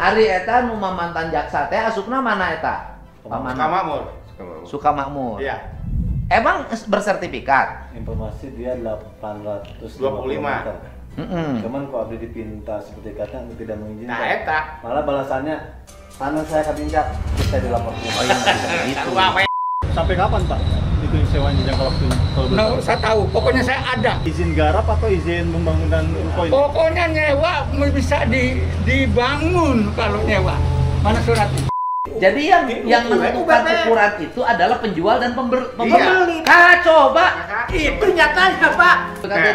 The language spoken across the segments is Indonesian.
Ari eta nu mantan jaksa teh asupna mana eta? Sukamakmur. Sukamakmur. Iya. Emang bersertifikat? Informasi dia 825 meter. Cuman kok abdi dipinta sertifikatnya tidak mengizinkan. Nah eta. Malah balasannya tanah saya kabincat, saya dilaporkan. Oh iya, gitu. Sampai kapan Pak itu sewanya jangka waktunya? Nah, saya tahu, pokoknya saya ada. Izin garap atau izin pembangunan ruko ini? Pokoknya nyewa bisa dibangun kalau nyewa. Mana suratnya? Jadi yang menentukan ukuran itu adalah penjual dan pembeli. Iya. Kacau, Pak. Itu nyatanya, Pak.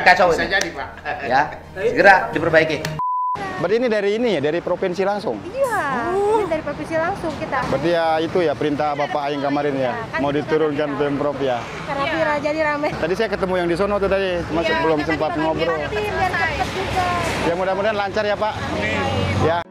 Kacau bisa ini. jadi, Pak. Ya, segera diperbaiki. Berarti ini dari dari provinsi langsung? Iya, ini dari provinsi langsung kita. Berarti ya itu ya perintah Bapak Aing kemarin ya, Kan mau itu diturunkan kan Pemprov ya. Karena viral jadi rame. Tadi saya ketemu yang di sono tuh tadi, masih belum sempat ngobrol. Nanti biar cepet juga. Ya mudah-mudahan lancar ya Pak. Ya.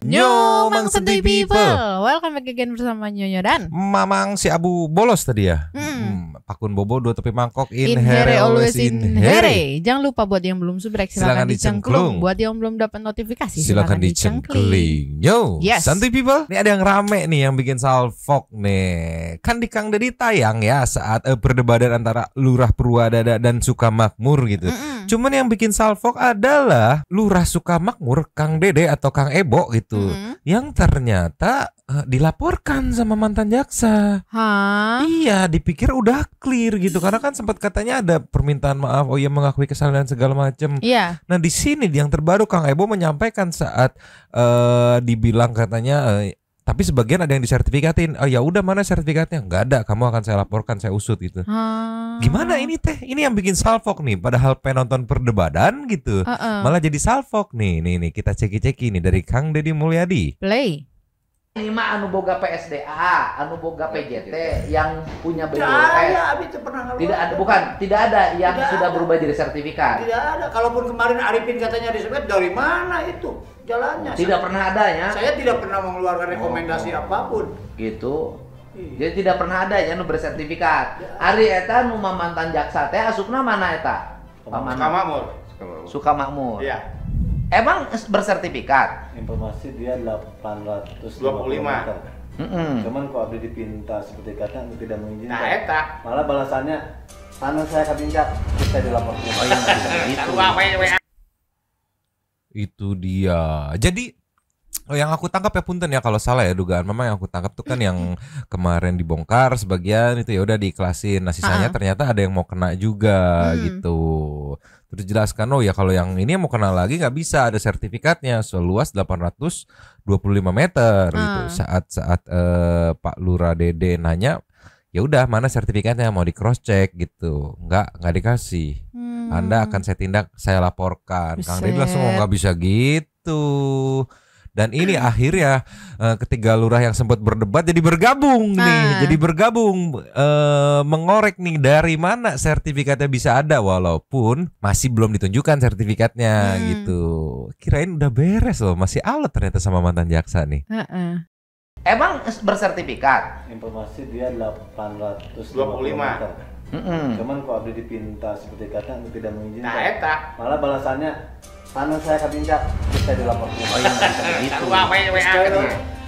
Nyo, Mang Santuy People. Welcome back again bersama Nyonya dan Mamang si Abu bolos tadi ya. Pakun bobo dua tepi mangkok in here always in here. Jangan lupa buat yang belum subscribe Silakan silakan dicengklung. dicengklung. Buat yang belum dapat notifikasi Silakan dicengkling. Yo, Yes. Santuy People. Ini ada yang rame nih yang bikin salfok nih. Kan di Kang Deddy tayang ya saat perdebatan antara Lurah Purwadada dan Sukamakmur gitu. Cuman yang bikin salfok adalah Lurah Sukamakmur, Kang Dede atau Kang Ebo gitu. Yang ternyata dilaporkan sama mantan jaksa. Hah? Iya, dipikir udah clear gitu karena kan sempat katanya ada permintaan maaf, oh iya mengakui kesalahan segala macam. Iya. Nah di sini yang terbaru Kang Ebo menyampaikan saat dibilang katanya tapi sebagian ada yang disertifikatin. Oh ya udah mana sertifikatnya? Nggak ada, kamu akan saya laporkan, saya usut gitu. Gimana ini teh? Ini yang bikin salfok nih. Padahal penonton perdebatan gitu, malah jadi salfok nih. Nih kita ceki-ceki nih dari Kang Deddy Mulyadi. Play. Ini mah anu boga PSDA, anu boga PJT yang punya BPJS. Tidak ada, bukan, tidak ada yang sudah berubah jadi sertifikat. Tidak ada. Kalaupun kemarin Arifin katanya disebut dari mana itu jalannya? Tidak pernah adanya. Saya tidak pernah mengeluarkan rekomendasi apapun. Gitu. Jadi tidak pernah ada yang bersertifikat. Ari eta nu mantan jaksa teh asupna mana eta? Sukamakmur. Sukamakmur. Iya. Emang bersertifikat? Informasi dia 825 meter. Cuman kok abdi dipinta sertifikatnya tidak mengizinkan. Nah eta. Malah balasannya tanah saya kabincat, saya dilaporkan. Oh iya, gitu. Itu dia. Jadi yang aku tangkap ya punten ya kalau salah ya dugaan memang yang aku tangkap tuh kan yang kemarin dibongkar sebagian itu ya udah diiklasin. Nah sisanya ternyata ada yang mau kena juga gitu. Terus jelaskan oh ya kalau yang ini mau kena lagi nggak bisa, ada sertifikatnya seluas 825 meter gitu. Saat Pak Lurah Dede nanya ya udah mana sertifikatnya mau di cross check gitu, nggak dikasih. Anda akan saya tindak, saya laporkan. Kang Deddy langsung nggak bisa gitu. Dan ini akhirnya ketiga lurah yang sempat berdebat jadi bergabung nih, jadi bergabung mengorek nih dari mana sertifikatnya bisa ada walaupun masih belum ditunjukkan sertifikatnya gitu. Kirain udah beres loh, masih alot ternyata sama mantan jaksa nih. Emang bersertifikat? Informasi dia 825 meter. Cuman kok abdi dipinta sertifikatnya tidak mengizinkan. Nah eta. Malah balasannya tanah saya kabincat, saya dilaporkan. Oh iya,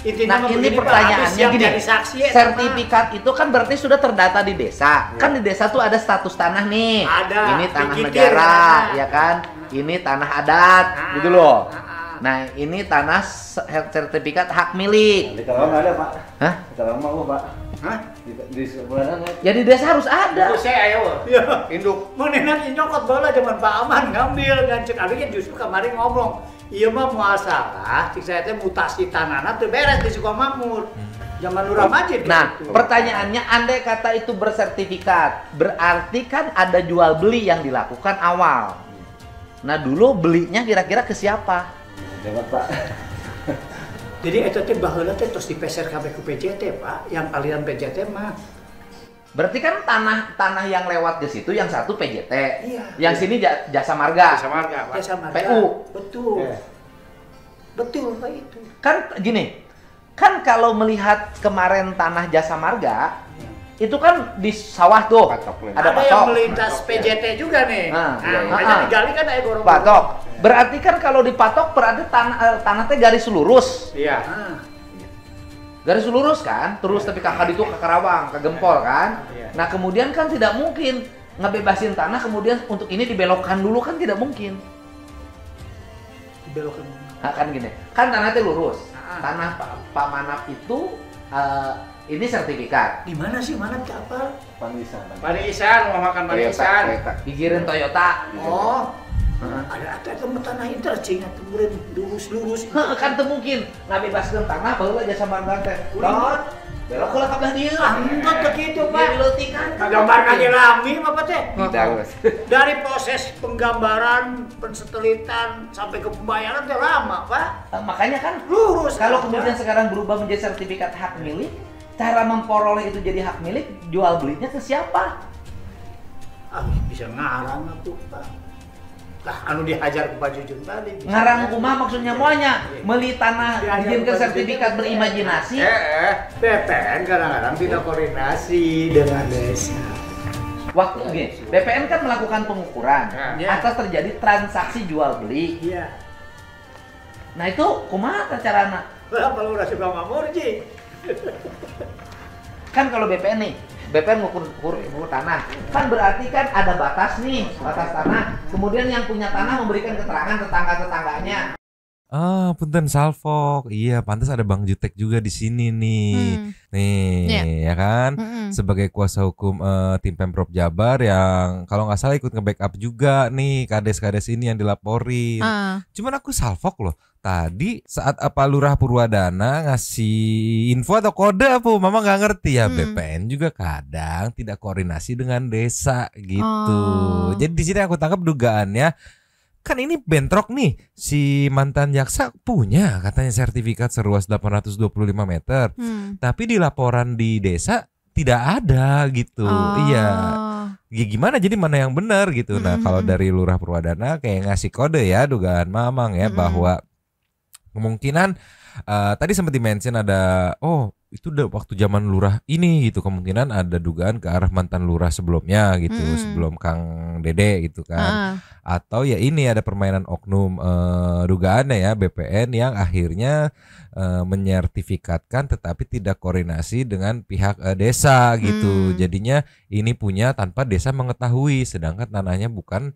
gitu. Nah ini pertanyaannya gini, sertifikat itu kan berarti sudah terdata di desa. Kan di desa tuh ada status tanah nih. Ada. Ini tanah negara, ya kan? Ini tanah adat, gitu loh. Nah ini tanah sertifikat hak milik. Di Karawang ada Pak. Hah? Di Karawang mau Pak. Hah? Di sebelah sana. Ya di desa harus ada. Itu saya ayo. Iya. Induk. Mana nyokot bola zaman Pak Aman ngambil dan cek abi kan justru kemarin ngomong. Iya mah masalah, cik saya teh mutasi tanahna teu beres di Sukamakmur. Zaman Lurah Majid. Nah, gitu. pertanyaannya andai kata itu bersertifikat, berarti kan ada jual beli yang dilakukan awal. Nah, dulu belinya kira-kira ke siapa? Jangan Pak. Jadi eta teh baheula teh tos dipeser kabeh ku PJT, Pak. Yang aliran PJT mah. Berarti kan tanah yang lewat di situ yang satu PJT. Iya. Yang sini Jasa Marga. Jasa Marga, Pak. Jasa Marga. PU. Betul. Yeah. Betul, Pak itu. Kan gini. Kan kalau melihat kemarin tanah Jasa Marga, itu kan di sawah tuh. Ada yang patok. melintas PJT juga nih. Iya. Digali kan ada gorong-gorong. Patok. Berarti kan kalau dipatok berarti tanah teh garis lurus. Iya. Garis lurus kan, terus tapi kakak itu ke Karawang, ke Gempol kan. Nah kemudian kan tidak mungkin ngebebasin tanah kemudian untuk ini dibelokkan dulu kan tidak mungkin. Dibelokkan. Nah, kan gini, kan tanah itu lurus. Tanah Pak Manap itu ini sertifikat. Di mana sih Manap apa? Panisan, mau makan panisan. Pikirin Toyota. Oh. Ada tanah intercing atau kemudian lurus. Kan tuh mungkin ngabebaskeun tanah baheula jasa marga teh. Lawan belok heula ka belah dieu. Angkat begitu, Pak. Dileutikkan. Gambarkan di lami apa teh? Tidak. Dari proses penggambaran, pensetelitan sampai ke pembayaran teh lama, Pak. Makanya kan lurus. Kalau kemudian sekarang berubah menjadi sertifikat hak milik, cara memperoleh itu jadi hak milik, jual belinya ke siapa? Bisa ngarang atuh, Pak. Lah, anu dihajar ke Pak Jujun tadi. Ngarang kumaha maksudnya moanya? Meli tanah dijieun sertifikat berimajinasi. BPN kadang-kadang tidak koordinasi dengan desa. Waktu gini, BPN kan melakukan pengukuran atas terjadi transaksi jual beli. Iya. Nah itu kumaha carana? Lah, kalau udah suka mamurji. Kan kalau BPN nih, BPN ngukur tanah, kan berarti kan ada batas nih, batas tanah. Kemudian yang punya tanah memberikan keterangan tetangga-tetangganya. Punten Salfok. Iya, pantas ada Bang Jutek juga di sini nih. Nih, ya kan? Sebagai kuasa hukum tim Pemprov Jabar yang kalau nggak salah ikut nge-backup juga nih kades-kades ini yang dilaporin. Cuman aku Salfok loh. Tadi saat apa Lurah Purwadana ngasih info atau kode apa, Mama nggak ngerti ya. BPN juga kadang tidak koordinasi dengan desa gitu. Jadi di sini aku tangkap dugaannya. Kan ini bentrok nih, si mantan jaksa punya katanya sertifikat seluas 825 meter. Tapi di laporan di desa tidak ada gitu. Iya. Ya gimana jadi mana yang benar gitu. Nah, kalau dari Lurah Purwadana kayak ngasih kode ya, dugaan Mamang ya bahwa kemungkinan tadi sempat di-mention ada itu udah waktu zaman lurah ini gitu, kemungkinan ada dugaan ke arah mantan lurah sebelumnya gitu, sebelum Kang Dede gitu kan. Atau ya ini ada permainan oknum dugaannya ya BPN yang akhirnya menyertifikatkan tetapi tidak koordinasi dengan pihak desa gitu. Jadinya ini punya tanpa desa mengetahui, sedangkan tanahnya bukan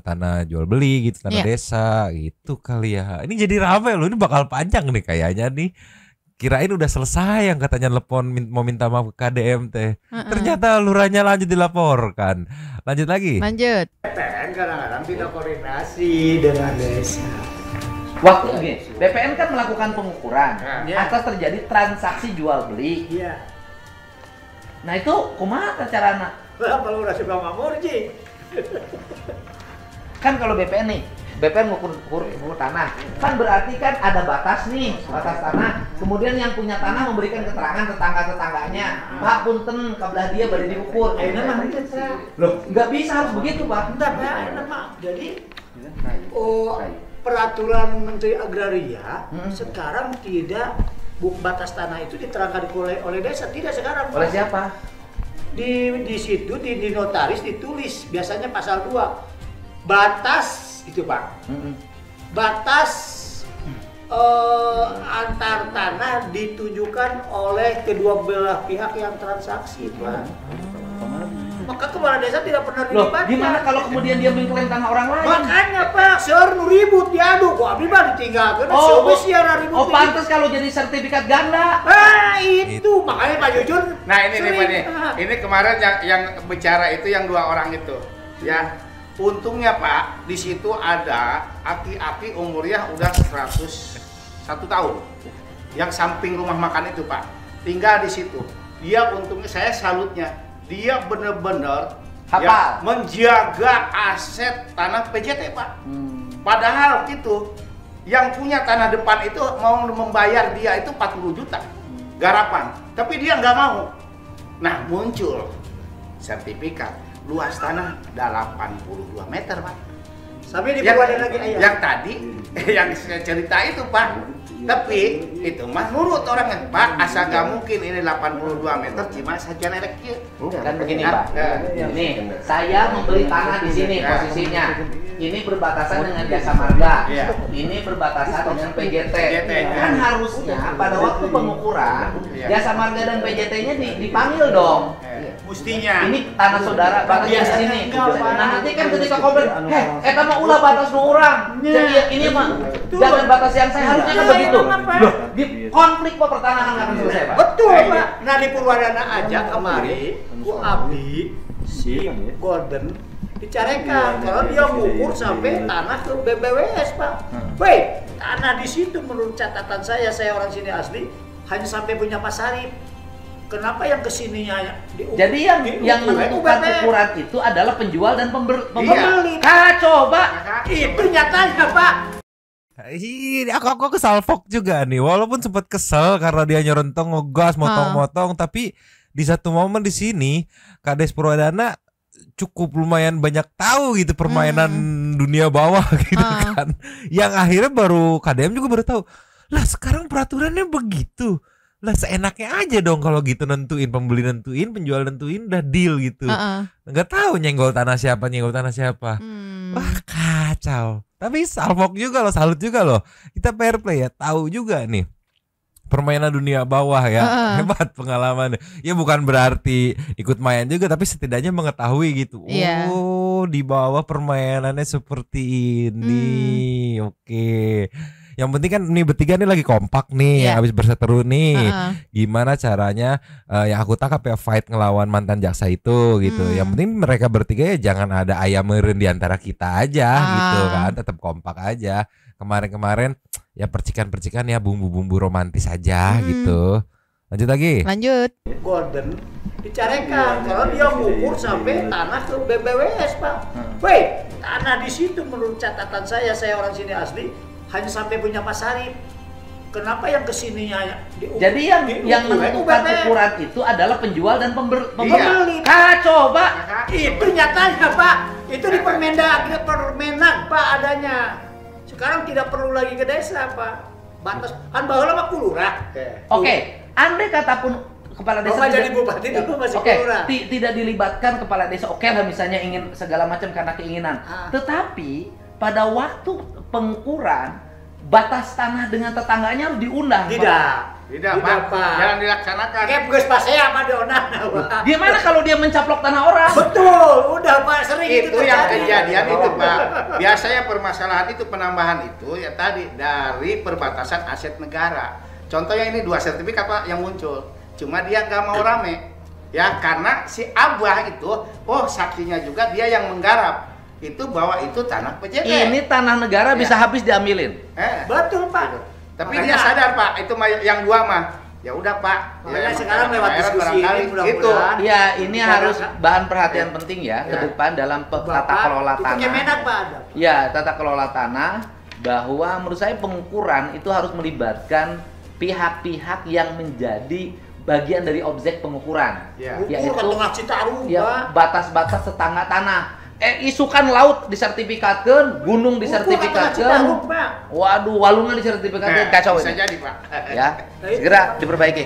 tanah jual beli gitu, tanah desa gitu kali ya. Ini jadi ramai loh, ini bakal panjang nih kayaknya nih. Kirain udah selesai yang katanya telepon mau minta maaf ke KDM teh. Ternyata lurahnya lanjut dilaporkan. Lanjut lagi. Lanjut. BPN kadang-kadang tidak koordinasi dengan desa. Waktu gini, BPN kan melakukan pengukuran atas terjadi transaksi jual beli. Iya. Nah itu kumaha carana? Lah, kalau udah suka mamurji. Kan kalau BPN nih, BPN ngukur tanah, kan berarti kan ada batas nih, batas tanah. Kemudian yang punya tanah memberikan keterangan tetangga-tetangganya. Pak punten kabelah dia bari diukur. Loh, nggak bisa, harus begitu Pak. Enggak, Pak. Jadi peraturan Menteri Agraria sekarang tidak batas tanah itu diterangkan oleh desa, tidak sekarang. Oleh siapa? Di situ di notaris ditulis biasanya pasal 2 batas itu Pak. Batas antar tanah ditujukan oleh kedua belah pihak yang transaksi Pak. Maka kepala desa tidak pernah dilibatkan. Gimana kalau kemudian dia mengklaim tanah orang lain? Makanya Pak, seur nu ribut diadu kok abdi mah ditinggalkeun. Pantes kalau jadi sertifikat ganda. Itu makanya Pak Jujun. Nah, ini nih Pak nih. Ini kemarin yang bicara itu yang 2 orang itu. Ya. Untungnya Pak, di situ ada aki-aki umurnya udah 101 tahun. Yang samping rumah makan itu Pak, tinggal di situ. Dia untungnya saya salutnya, dia bener-bener ya, menjaga aset tanah PJT Pak. Padahal itu yang punya tanah depan itu mau membayar dia itu 40 juta garapan, tapi dia nggak mau. Nah muncul sertifikat luas tanah 82 meter Pak. Sampai di yang, Purwadana lagi ayah. yang tadi yang saya cerita itu Pak. Tapi itu mah nurut orangnya Pak, asal gak mungkin ini 82 meter cuma saja lerek kieu. Kan begini Pak, ini saya membeli tanah di sini posisinya. Ini berbatasan dengan Jasa Marga, ini berbatasan dengan PJT. Kan harusnya pada waktu pengukuran Jasa Marga dan PJT-nya dipanggil dong. Mestinya. Ini tanah saudara batasnya di sini. Nah nanti kan ketika komplain, eta mah ulah batas nu urang. Jadi ini mah jangan batas yang saya harusnya kan begitu. Loh, di konflik pertanahan akan selesai Pak. Betul Pak. Nah di Purwadana aja kemarin, ku Abdi si Golden dicarekan kalau dia mengukur sampai tanah ke BBWS Pak. Woi, tanah di situ menurut catatan saya orang sini asli hanya sampai punya pasarip. Kenapa yang kesininya jadi yang menentukan ukuran itu adalah penjual dan pembeli. Coba itu nyatanya Pak. Aku kesalfok juga nih, walaupun sempat kesel karena dia nyerontong ngegas motong-motong, tapi di satu momen di sini Kades Purwadana cukup lumayan banyak tahu gitu permainan dunia bawah gitu kan, yang akhirnya baru KDM juga baru tahu lah sekarang peraturannya begitu. Lah seenaknya aja dong kalau gitu nentuin, pembeli nentuin, penjual nentuin, udah deal gitu. Nggak tahu nyenggol tanah siapa. Wah kacau. Tapi salfok juga loh, salut juga loh. Kita fair play ya, tahu juga nih permainan dunia bawah ya. Hebat pengalaman. Ya bukan berarti ikut main juga, tapi setidaknya mengetahui gitu. Oh di bawah permainannya seperti ini. Oke. Yang penting kan nih bertiga nih lagi kompak nih, habis berseteru nih. Gimana caranya yang aku tangkap ya fight ngelawan mantan jaksa itu gitu. Yang penting mereka bertiga ya jangan ada ayam meren di antara kita aja gitu kan, tetap kompak aja. Kemarin-kemarin ya percikan-percikan ya bumbu-bumbu romantis aja gitu. Lanjut lagi. Lanjut. Golden dicarekan kalau dia mengukur sampai tanah ke BBWS Pak. Woi, tanah di situ menurut catatan saya orang sini asli hanya sampai punya pasarip. Kenapa yang kesininya jadi yang menentukan ukuran itu adalah penjual dan pembeli. Coba itu nyatanya Pak. Itu di Permendag Pak adanya. Sekarang tidak perlu lagi ke desa Pak. Batas kan baheula mah kulurah. Oke, andai kata pun kepala desa jadi bupati dulu masih kulurah. Tidak dilibatkan kepala desa, oke lah misalnya ingin segala macam karena keinginan. Tetapi pada waktu pengukuran batas tanah dengan tetangganya harus diundang. Tidak Pak. Jangan dilaksanakan. Kayak geus pasea apa diundang. Gimana kalau dia mencaplok tanah orang? Betul, udah Pak sering itu yang kejadian itu Pak. Biasanya permasalahan itu penambahan itu ya tadi dari perbatasan aset negara. Contohnya ini 2 sertifikat Pak yang muncul. Cuma dia nggak mau rame. Ya karena si Abah itu saksinya juga dia yang menggarap. Itu bahwa itu tanah PJT. Ini tanah negara bisa habis diambilin. Betul Pak. Tapi dia sadar Pak, itu yang 2 mah. Ya udah Pak. Ya sekarang lewat diskusi ini mudah-mudahan. Ya ini harus bahan perhatian penting ya ke depan dalam tata kelola tanah. Ya tata kelola tanah, bahwa menurut saya pengukuran itu harus melibatkan pihak-pihak yang menjadi bagian dari objek pengukuran. Yaitu batas-batas tetangga tanah. Isukan laut disertifikatkan, gunung disertifikatkan, waduh walungan disertifikatkan, kacau bisa ini. jadi Pak. Ya, segera diperbaiki.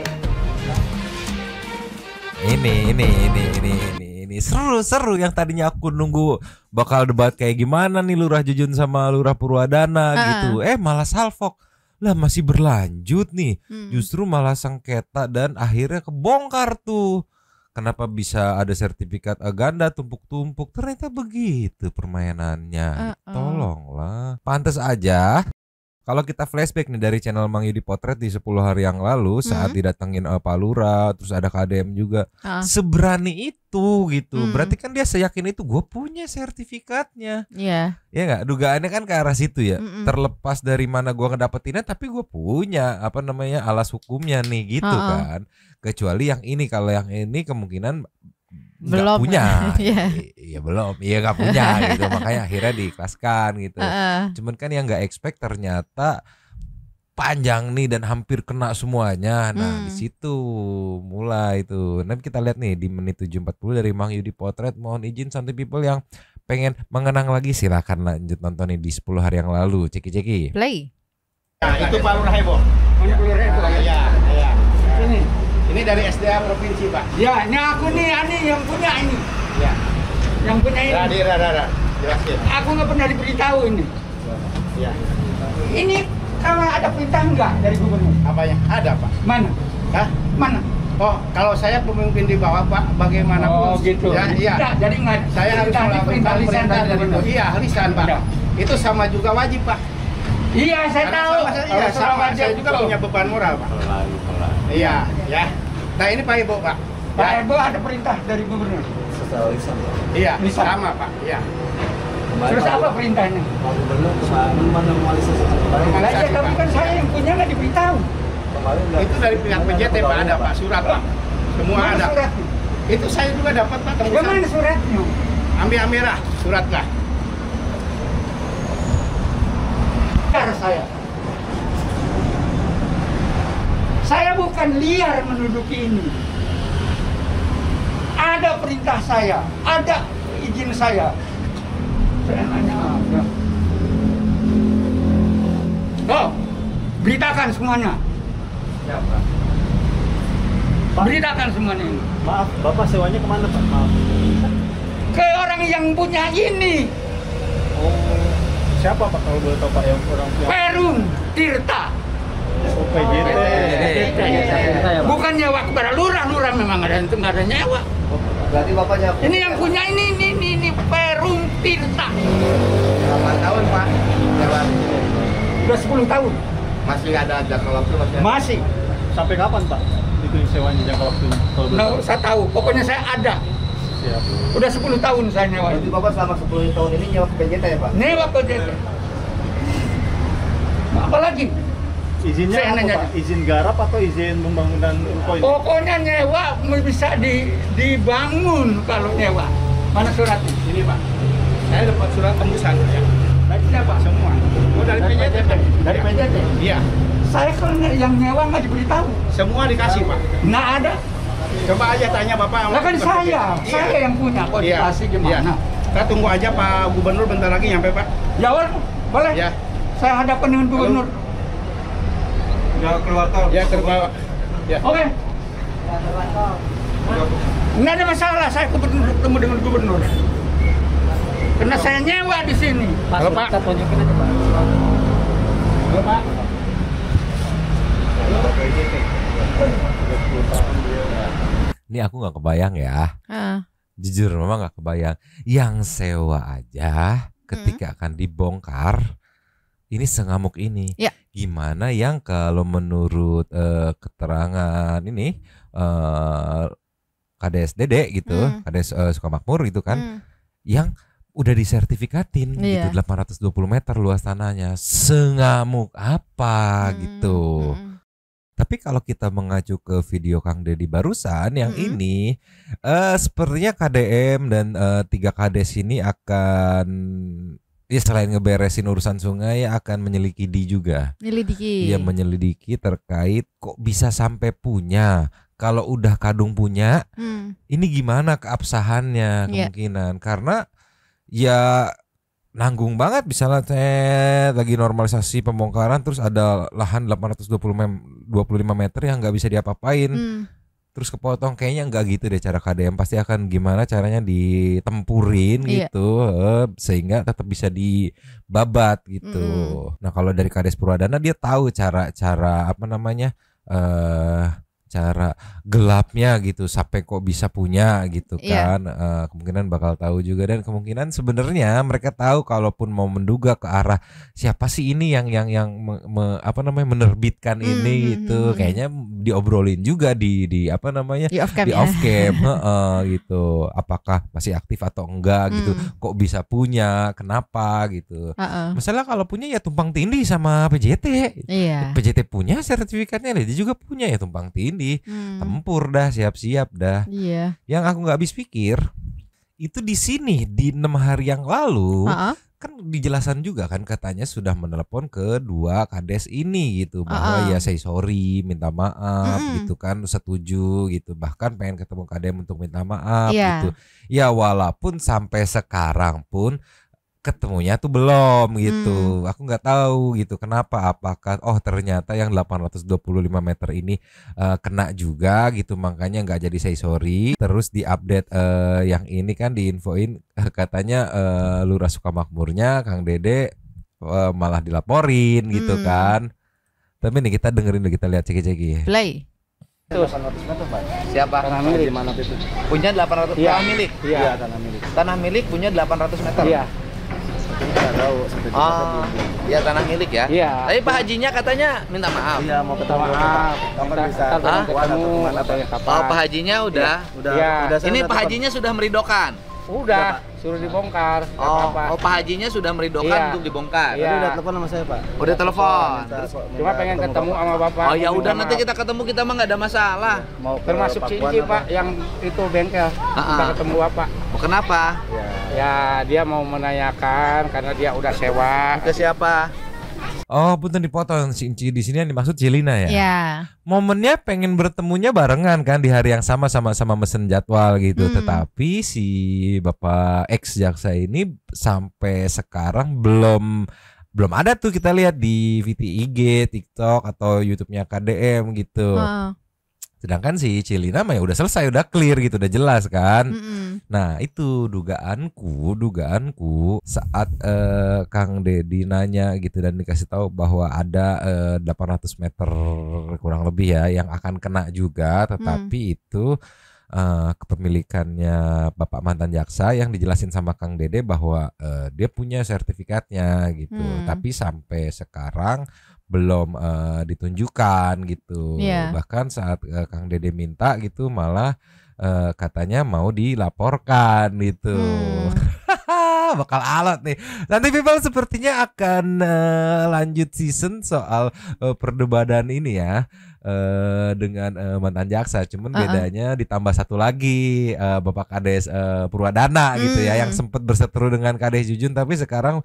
Ini seru yang tadinya aku nunggu bakal debat kayak gimana nih Lurah Jujun sama Lurah Purwadana gitu. Malah salfok. Lah masih berlanjut nih. Justru malah sengketa dan akhirnya kebongkar tuh. Kenapa bisa ada sertifikat ganda tumpuk-tumpuk? Ternyata begitu permainannya. Tolonglah. Pantes aja kalau kita flashback nih dari channel Mang Yudi Potret di 10 hari yang lalu saat didatengin Pak Lurah, terus ada KDM juga. Seberani itu gitu. Berarti kan dia seyakin itu gue punya sertifikatnya. Iya. Ya nggak? Dugaannya kan ke arah situ ya. Terlepas dari mana gue ngedapetinnya, tapi gue punya alas hukumnya nih gitu kan. Kecuali yang ini, kalau yang ini kemungkinan nggak punya. Iya belum, iya nggak punya gitu, makanya akhirnya diikhlaskan gitu. Cuman kan yang nggak expect ternyata panjang nih dan hampir kena semuanya. Nah di situ mulai itu. Nanti kita lihat nih di menit 7.40 dari Mang Yudi Potret. Mohon izin Santai People yang pengen mengenang lagi, silakan lanjut nontonin di 10 hari yang lalu. Ceki. Play. Nah, itu Pak Lurah Hebo. Iya. Ini dari SDA provinsi, Pak. Ya, ini aku nih, yang punya ini. Ya. Yang punya ini. Rada. Jelasin. Aku nggak pernah diberitahu ini. Ya. Ini kalau ada perintah enggak dari gubernur? Apanya? Ada, Pak. Mana? Hah? Mana? Oh, kalau saya pemimpin di bawah, Pak, bagaimanapun. Oh, gitu. Ya, iya. Enggak, jadi enggak. Saya harus melakukan perintah dari gubernur. Iya, lisan, Pak. Udah. Itu sama juga wajib, Pak. Iya, saya Karena tahu. Iya, sama. Saya juga punya beban moral, Pak. Iya, ya. Nah, ini Pak Ibu, Pak. Pak Ebo ada perintah dari gubernur. Setelah lisan, Pak. Iya, Lisan. sama, Pak. Iya. Terus apa perintahnya? Pak Gubernur menormalisasi kemarin. Lah ya, tapi kan saya yang punya nggak diberitahu. Kemarin udah- Itu dari pihak PJT, Pak, ada, Pak. Surat, Pak. Semua Mana ada. suratnya? Itu saya juga dapat, Pak. Ya mana suratnya? Ambil merah, suratnya. Liar saya. Saya bukan liar menduduki ini. Ada perintah saya, ada izin saya. Saya nanya ada. Oh, beritakan semuanya. Ya, Pak. Beritakan semuanya ini. Maaf, Bapak sewanya kemana Pak? Maaf. Ke orang yang punya ini, Oh, siapa Pak kalau boleh tahu Pak yang orang punya? Perum Tirta. Oh, PJT. Bukan nyewa kepada lurah memang nggak ada nyewa. Berarti Bapaknya Ini yang punya ini Perum Tirta. Berapa tahun, Pak? Lewat. Udah 10 tahun. Masih ada jangka waktu, masih ada. Masih. Sampai kapan Pak? Itu sewanya jangka waktunya. Kalau boleh Nah, tahu. saya tahu. Pokoknya saya ada. Siap. Udah 10 tahun saya nyewa. Berarti Bapak selama 10 tahun ini nyewa ke PJT ya Pak? Nyewa PJT. Apa lagi? Izinnya Saya apa nanya. Pak? Izin garap atau izin pembangunan ruko ini? Pokoknya nyewa bisa dibangun kalau nyewa. Mana suratnya? Ini, Pak. Saya dapat surat tembusan, ya. Dari siapa? Semua. Oh, dari PJT, Pak. Dari PJT. Iya. Saya kalau yang nyewa nggak diberitahu. Semua dikasih, Pak. Nggak ada. Coba aja tanya Bapak. Lah kan saya yang punya. Kok dikasih gimana? Kita tunggu aja Pak Gubernur bentar lagi nyampe, Pak. Ya boleh. Ya. Saya hadapkan dengan gubernur. Udah keluar tol. Ya, keluar. Ya. Oke. Nggak ada masalah. Saya ketemu dengan gubernur. Karena saya nyewa di sini. Halo, Pak. Tunjukin aja, Pak. Halo, Pak. Ini aku nggak kebayang ya. Jujur memang nggak kebayang. Yang sewa aja ketika akan dibongkar ini sengamuk ini. Ya. Gimana yang kalau menurut keterangan ini Kades Dede gitu, Kades Sukamakmur gitu kan, yang udah disertifikatin gitu 820 meter luas tanahnya. Sengamuk apa gitu. Tapi kalau kita mengacu ke video Kang Deddy barusan yang ini sepertinya KDM dan 3 Kades ini akan ya selain ngeberesin urusan sungai akan menyelidiki juga. Iya, menyelidiki terkait kok bisa sampai punya. Kalau udah kadung punya, ini gimana keabsahannya kemungkinan karena ya nanggung banget misalnya lagi normalisasi pembongkaran terus ada lahan 825 meter yang nggak bisa diapa-apain terus kepotong, kayaknya nggak gitu deh cara KDM, pasti akan gimana caranya ditempurin gitu sehingga tetap bisa dibabat gitu. Nah kalau dari Kades Purwadana dia tahu cara apa namanya cara gelapnya gitu sampai kok bisa punya gitu kan. Kemungkinan bakal tahu juga dan kemungkinan sebenarnya mereka tahu kalaupun mau menduga ke arah siapa sih ini yang apa namanya menerbitkan ini gitu. Kayaknya diobrolin juga di apa namanya di off cam gitu. Apakah masih aktif atau enggak gitu. Kok bisa punya, kenapa gitu. Masalah kalau punya ya tumpang tindih sama PJT. PJT punya sertifikatnya, dia juga punya ya tumpang tindih. Tempur dah, siap-siap dah. Yang aku nggak habis pikir itu di sini di 6 hari yang lalu kan dijelasan juga kan katanya sudah menelepon ke dua kades ini gitu bahwa ya say sorry, minta maaf gitu kan, setuju gitu, bahkan pengen ketemu kadem untuk minta maaf gitu. Ya walaupun sampai sekarang pun ketemunya tuh belum gitu. Aku nggak tahu gitu kenapa, apakah ternyata yang 825 meter ini kena juga gitu, makanya nggak jadi say sorry. Terus diupdate yang ini kan diinfoin katanya Lurah Sukamakmurnya Kang Dede malah dilaporin gitu kan. Tapi nih kita dengerin, kita lihat ceki-ceki. Play. 800 meter Pak. Siapa? Tanah milik. Di mana itu? Punya 800 tanah milik. Iya, tanah milik. Tanah milik punya 800 meter. Iya. Nggak tahu sampai ya tanah milik ya. Iya. Tapi Pak Hajinya katanya minta maaf. Iya, mau ketemu maaf. Kapan bisa ketemu atau kapan? Oh, Pak Hajinya udah. Ini Pak Hajinya sudah meridokan. Udah, suruh dibongkar. Oh, Pak Hajinya sudah meridokan untuk dibongkar. Tadi udah telepon sama saya, Pak. Udah telepon. Cuma pengen ketemu sama Bapak. Oh ya udah, nanti kita ketemu, kita mah nggak ada masalah. Mau termasuk Cinci Pak yang itu bengkel. Kita ketemu Bapak. Oh, kenapa? Ya dia mau menanyakan karena dia udah sewa. Ke siapa? Oh, punten dipotong, Cinci di sini yang dimaksud Cilina ya. Iya. Momennya pengen bertemunya barengan kan di hari yang sama-sama mesen jadwal gitu. Tetapi si Bapak ex jaksa ini sampai sekarang belum ada tuh kita lihat di VTIG, TikTok atau YouTube-nya KDM gitu. Sedangkan si Cilina mah ya udah selesai, udah clear gitu, udah jelas kan. Nah itu dugaanku saat Kang Dedi nanya gitu dan dikasih tahu bahwa ada 800 meter kurang lebih ya yang akan kena juga, tetapi itu kepemilikannya Bapak mantan jaksa yang dijelasin sama Kang Dede bahwa dia punya sertifikatnya gitu, tapi sampai sekarang belum ditunjukkan gitu. Bahkan saat Kang Dede minta gitu malah katanya mau dilaporkan gitu. Bakal alot nih. Nanti people sepertinya akan lanjut season soal perdebatan ini ya dengan mantan jaksa. Cuman bedanya ditambah satu lagi Bapak Kades Purwadana gitu ya, yang sempat berseteru dengan Kades Jujun, tapi sekarang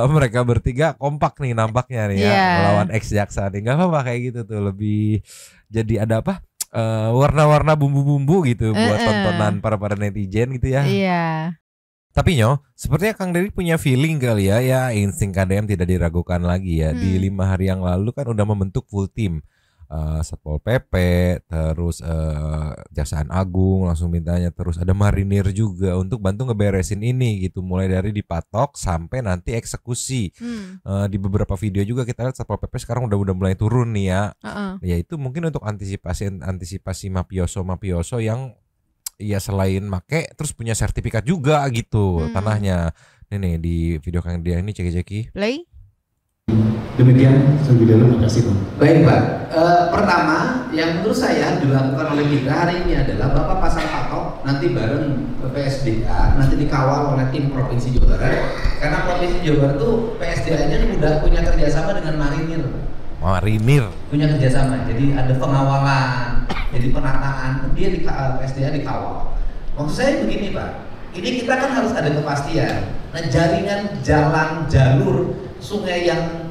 mereka bertiga kompak nih nampaknya nih ya melawan ex jaksa nih. Gak apa-apa kayak gitu tuh, lebih jadi ada apa? Warna-warna bumbu-bumbu gitu buat tontonan para netizen gitu ya. Tapi sepertinya Kang Dedi punya feeling kali ya insting KDM tidak diragukan lagi ya. Di 5 hari yang lalu kan udah membentuk full team, Satpol PP, terus Kejaksaan Agung langsung mintanya, terus ada marinir juga untuk bantu ngeberesin ini gitu, mulai dari dipatok sampai nanti eksekusi. Di beberapa video juga kita lihat Satpol PP sekarang udah mulai turun nih ya. Ya itu mungkin untuk antisipasi mafioso yang ya selain make terus punya sertifikat juga gitu tanahnya. Nih di video Kang dia ini ceki-ceki. Play. Demikian lebih dulu, makasih Pak. Baik Pak, pertama yang menurut saya dilakukan oleh kita hari ini adalah Bapak pasang patok nanti bareng PSDA, nanti dikawal oleh tim Provinsi Jawa Barat, karena Provinsi Jawa Barat itu PSDA-nya sudah punya kerjasama dengan marinir. Punya kerjasama, jadi ada pengawalan, jadi penataan, dia di PSDA dikawal. Maksud saya begini Pak, ini kita kan harus ada kepastian. Nah jaringan jalur sungai yang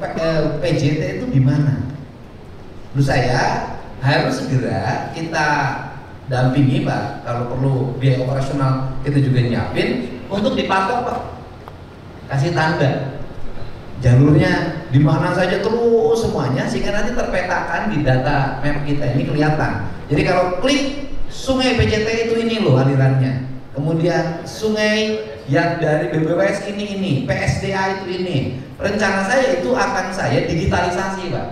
PJT itu di mana? Menurut saya harus segera kita dampingi Pak. Kalau perlu biaya operasional kita juga nyiapin untuk dipatok Pak. Kasih tanda jalurnya di mana saja terus semuanya, sehingga nanti terpetakan di data map kita ini kelihatan. Jadi kalau klik sungai PJT itu ini loh alirannya. Kemudian sungai yang dari BBWS ini, PSDA itu ini. Rencana saya itu akan saya digitalisasi Pak.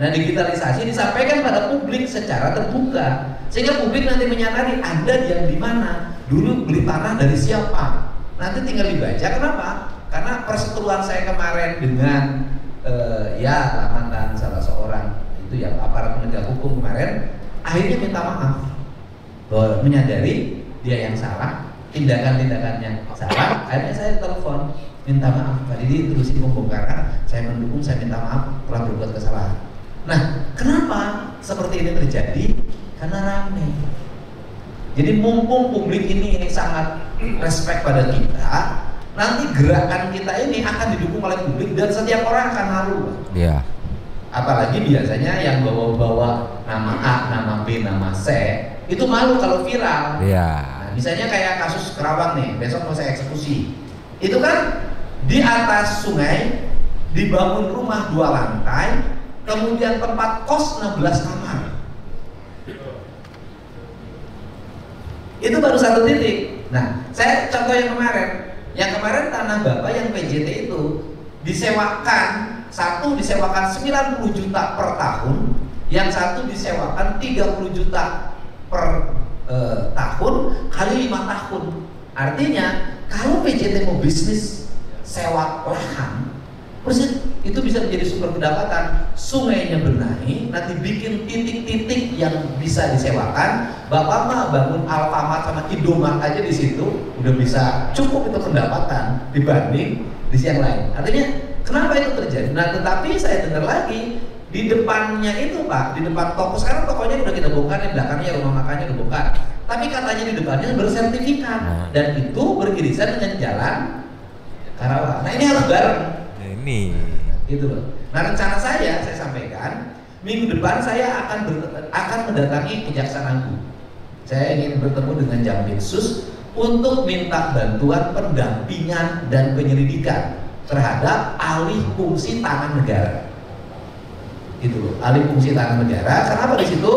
Nah digitalisasi disampaikan pada publik secara terbuka, sehingga publik nanti menyadari Anda yang di mana, dulu beli tanah dari siapa. Nanti tinggal dibaca. Kenapa? Karena perseteruan saya kemarin dengan mantan salah seorang itu ya aparat penegak hukum kemarin, akhirnya minta maaf bahwa menyadari dia yang salah, tindakan-tindakannya salah. Akhirnya saya telepon minta maaf Pak Didi, terusin pembongkaran, saya mendukung, saya minta maaf telah berbuat kesalahan. Nah kenapa seperti ini terjadi? Karena rame. Jadi mumpung publik ini sangat respect pada kita, nanti gerakan kita ini akan didukung oleh publik dan setiap orang akan malu. Iya. Apalagi biasanya yang bawa-bawa nama A, nama B, nama C itu malu kalau viral. Iya. Nah, misalnya kayak kasus Kerawang nih, besok mau saya eksekusi. Itu kan di atas sungai dibangun rumah 2 lantai, kemudian tempat kos 16 kamar. Itu baru 1 titik. Nah, saya contoh yang kemarin. Yang kemarin tanah Bapak yang PJT itu disewakan, satu disewakan 90 juta per tahun, yang satu disewakan 30 juta per tahun kali 5 tahun. Artinya kalau PJT mau bisnis sewa lahan, itu bisa menjadi sumber pendapatan. Sungainya benahi, nanti bikin titik-titik yang bisa disewakan. Bapak mah bangun Alfamart sama Indomart aja di situ udah bisa cukup itu pendapatan dibanding di yang lain. Artinya kenapa itu terjadi? Nah, tetapi saya dengar lagi di depannya itu Pak, di depan toko, sekarang tokonya udah kita bongkar, di belakangnya rumah makannya udah bongkar. Tapi katanya di depannya bersertifikat dan itu beririsan dengan jalan Karawang. Nah, ini harus bareng. Ini gitu loh. Nah, rencana saya sampaikan minggu depan saya akan mendatangi Kejaksaan Agung. Saya ingin bertemu dengan Jampitsus untuk minta bantuan pendampingan dan penyelidikan terhadap alih fungsi tanah negara. Gitu loh, alih fungsi tanah negara. Kenapa di situ?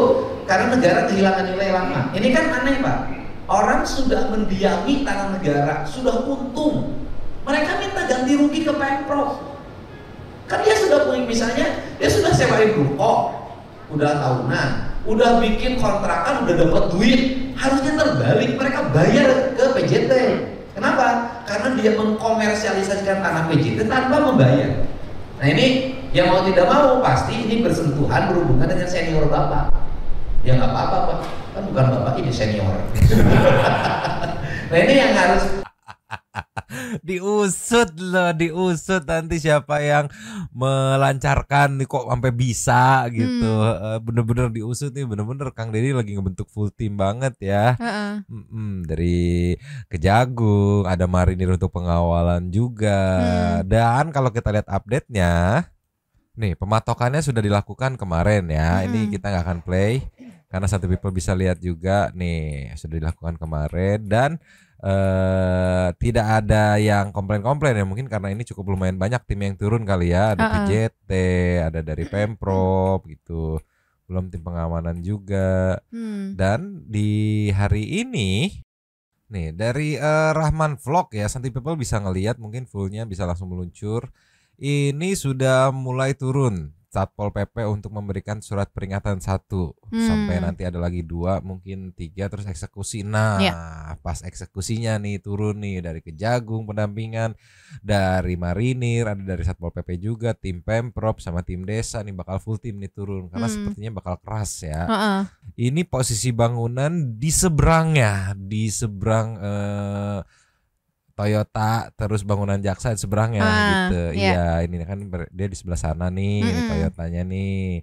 Karena negara kehilangan nilai lama. Ini kan aneh Pak. Orang sudah mendiami tanah negara, sudah untung. Mereka minta ganti rugi ke Pemprov. Kan dia sudah punya, misalnya dia sudah sewain ruko, udah tahunan, udah bikin kontrakan, udah dapat duit, harusnya terbalik, mereka bayar ke PJT. Kenapa? Karena dia mengkomersialisasikan tanah PJT tanpa membayar. Nah, ini yang mau tidak mau pasti ini bersentuhan, berhubungan dengan senior Bapak. Ya nggak apa-apa Pak, kan bukan Bapak ini senior. Nah, ini yang harus diusut loh, diusut nanti siapa yang melancarkan nih kok sampai bisa gitu. Bener-bener diusut nih, bener-bener Kang Deddy lagi ngebentuk full team banget ya. Dari Kejagung, ada marinir untuk pengawalan juga. Dan kalau kita lihat update-nya, nih pematokannya sudah dilakukan kemarin ya. Ini kita nggak akan play karena satu people bisa lihat juga nih, sudah dilakukan kemarin dan tidak ada yang komplain-komplain ya, mungkin karena ini cukup lumayan banyak tim yang turun kali ya, ada PJT, ada dari Pemprov gitu, belum tim pengamanan juga. Dan di hari ini nih dari Rahman Vlog ya, Santi People bisa ngelihat, mungkin fullnya bisa langsung meluncur. Ini sudah mulai turun Satpol PP untuk memberikan surat peringatan 1 sampai nanti ada lagi 2 mungkin 3 terus eksekusi. Nah pas eksekusinya nih turun nih dari Kejagung pendampingan, dari marinir, ada dari Satpol PP juga, tim Pemprov sama tim desa nih bakal full tim nih turun karena sepertinya bakal keras ya. Ini posisi bangunan di seberangnya, di seberang Toyota, terus bangunan Jaksa di seberangnya gitu. Iya, ini kan dia di sebelah sana nih, Toyotanya nih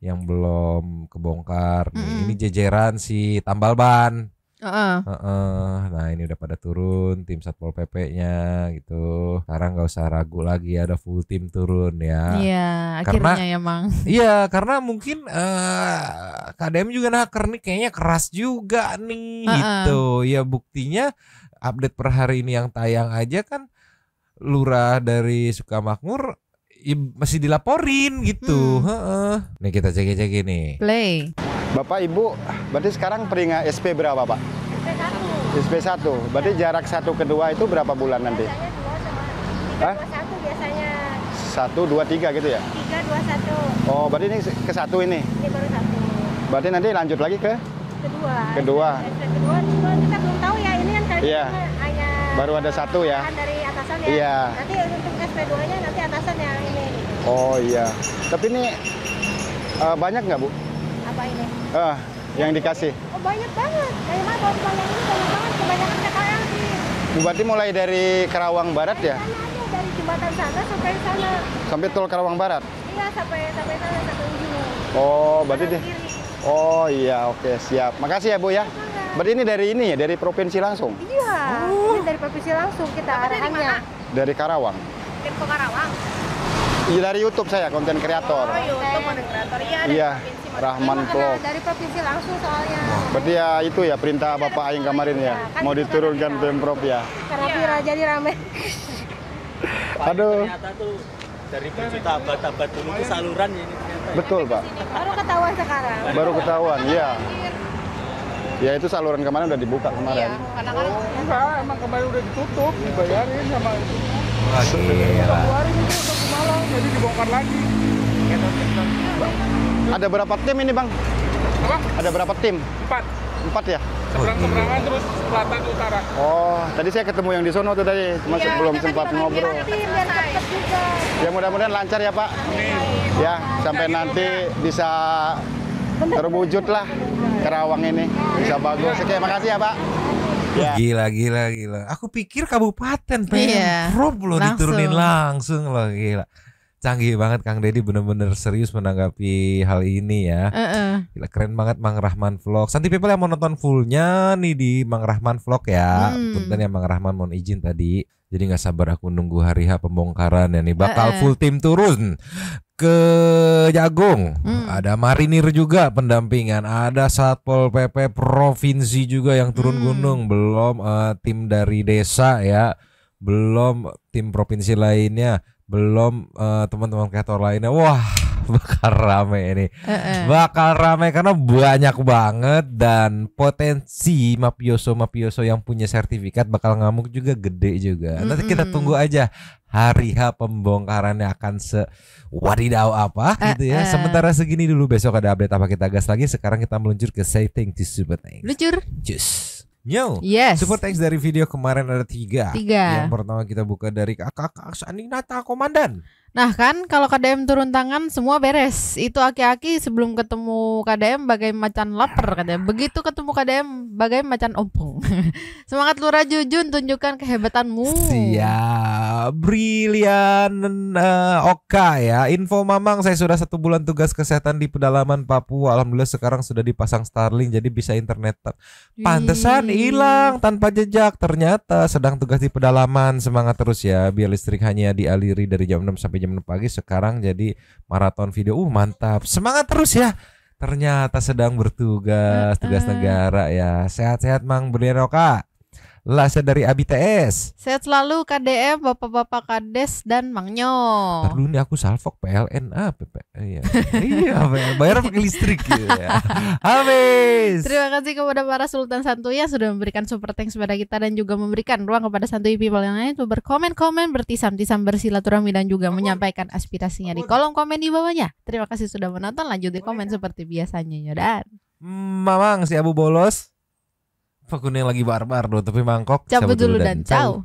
yang belum kebongkar. Nih, ini jejeran si tambal ban. Nah, ini udah pada turun tim Satpol PP-nya gitu. Sekarang nggak usah ragu lagi, ada full tim turun ya. Iya, akhirnya ya Mang. Iya, karena mungkin KDM juga naker nih kayaknya keras juga nih gitu. Ya buktinya update per hari ini yang tayang aja kan lurah dari Sukamakmur ya masih dilaporin gitu. Nih kita cek nih. Play. Bapak Ibu, berarti sekarang peringkat SP berapa Pak? SP1. Berarti jarak 1 ke 2 itu berapa bulan nanti? Hah? 1 biasanya. 1, 2, 3 gitu ya? 3, 2, 1. Oh, berarti ini ke 1 ini? Ini baru 1. Berarti nanti lanjut lagi ke? Kedua. Kedua, kita belum tahu ya, ini kan tadi hanya baru ada 1 ya? Dari atasan ya. Iya. Nanti untuk SP2-nya nanti atasan yang ini. Oh iya. Tapi ini banyak nggak Bu? Apa ini? Yang dikasih? Oh banyak banget. Dari mana kalau yang ini banyak banget. Kebanyakan PKL sih. Berarti mulai dari Karawang Barat ya? Dari jembatan sana sampai sana. Sampai tol Karawang Barat? Iya, sampai sana, sampai ujung. Oh, berarti deh. Oh iya, oke, siap. Makasih ya Bu ya. Berarti ini dari provinsi langsung? Iya. dari provinsi langsung kita arahannya. Dari Karawang. Info Karawang. Iya, dari YouTube saya, konten kreator. Oh, YouTube konten kreator. Iya, dari Iya, provinsi. Rahman Iya, Vlog. dari provinsi langsung soalnya. Berarti ya itu ya perintah Bapak Aing kemarin ya, kan mau itu diturunkan kan Pemprov ya. Karena viral jadi rame. Aduh. Ternyata tuh dari berjuta abad-abad dulu itu saluran ini ternyata. Betul, Pak. Baru ketahuan sekarang. Baru ketahuan, ya. Ya itu saluran kemarin udah dibuka kemarin. Karena kan Enggak, emang kemarin udah ditutup, dibayarin sama itu. Wah, gila. Keluarin itu untuk ke Malang, jadi dibongkar lagi. Ada berapa tim ini, Bang? Apa? Ada berapa tim? 4. 4 ya? Seberang-seberangan terus selatan utara. Oh, tadi saya ketemu yang di sono tuh tadi, cuma belum sempat ngobrol. biar cepet juga. Ya mudah-mudahan lancar ya, Pak. Ya, sampai nanti bisa terwujud lah Karawang ini. Bisa bagus. Oke, makasih ya, Pak. Ya. Gila. Aku pikir kabupaten Iya, Pemprov loh langsung. diturunin langsung loh, gila. Canggih banget Kang Deddy, bener-bener serius menanggapi hal ini ya. Gila, keren banget Mang Rahman Vlog. Santi people yang mau nonton fullnya nih di Mang Rahman Vlog ya. Punten ya Mang Rahman, mohon izin tadi. Jadi nggak sabar aku nunggu hari H pembongkaran ya nih. Bakal full tim turun ke Jagung. Ada marinir juga pendampingan. Ada Satpol PP provinsi juga yang turun gunung. Belum tim dari desa ya. Belum tim provinsi lainnya. Belum teman-teman kreator lainnya. Wah, bakal rame ini. Bakal rame karena banyak banget dan potensi mafioso yang punya sertifikat bakal ngamuk juga gede juga. Nanti kita tunggu aja hari H pembongkarannya akan wadidaw apa gitu ya. Sementara segini dulu, besok ada update apa kita gas lagi. Sekarang kita meluncur ke Say Thanks to Super Thanks. Luncur. Cus. Yo, Yes. Super thanks dari video kemarin ada 3. Tiga. Yang pertama kita buka dari kakak Saninata Komandan. Nah kan kalau KDM turun tangan semua beres. Itu aki-aki sebelum ketemu KDM bagai macan lapar katanya. Begitu ketemu KDM bagai macan ompong. Semangat Lurah Jujun, tunjukkan kehebatanmu. Siap, brilian Oka ya. Info Mamang, saya sudah 1 bulan tugas kesehatan di pedalaman Papua. Alhamdulillah sekarang sudah dipasang Starlink jadi bisa internet. Pantesan hilang tanpa jejak. Ternyata sedang tugas di pedalaman. Semangat terus ya. Biar listrik hanya dialiri dari jam 6 sampai jam 6 pagi, sekarang jadi maraton video. Mantap. Semangat terus ya. Ternyata sedang bertugas, tugas negara ya. Sehat-sehat Mang Brilian Oka. Lasa dari Abi TS. Sehat selalu KDM, Bapak-bapak Kades dan Mang Nyo. Dulu nih aku salfok PLN iya. Iya, bayar pakai listrik gitu ya. Habis. Terima kasih kepada para Sultan Santuy yang sudah memberikan super thanks kepada kita dan juga memberikan ruang kepada Santuy people yang lain untuk berkomen-komen, bertisam-tisam, bersilaturahmi dan juga menyampaikan aspirasinya di kolom komen di bawahnya. Terima kasih sudah menonton, lanjut di komen seperti biasanya ya dan. Mamang si Abu Bolos. Pak Kuning lagi barbar dong, tapi mangkok Cabut dulu dan ciao.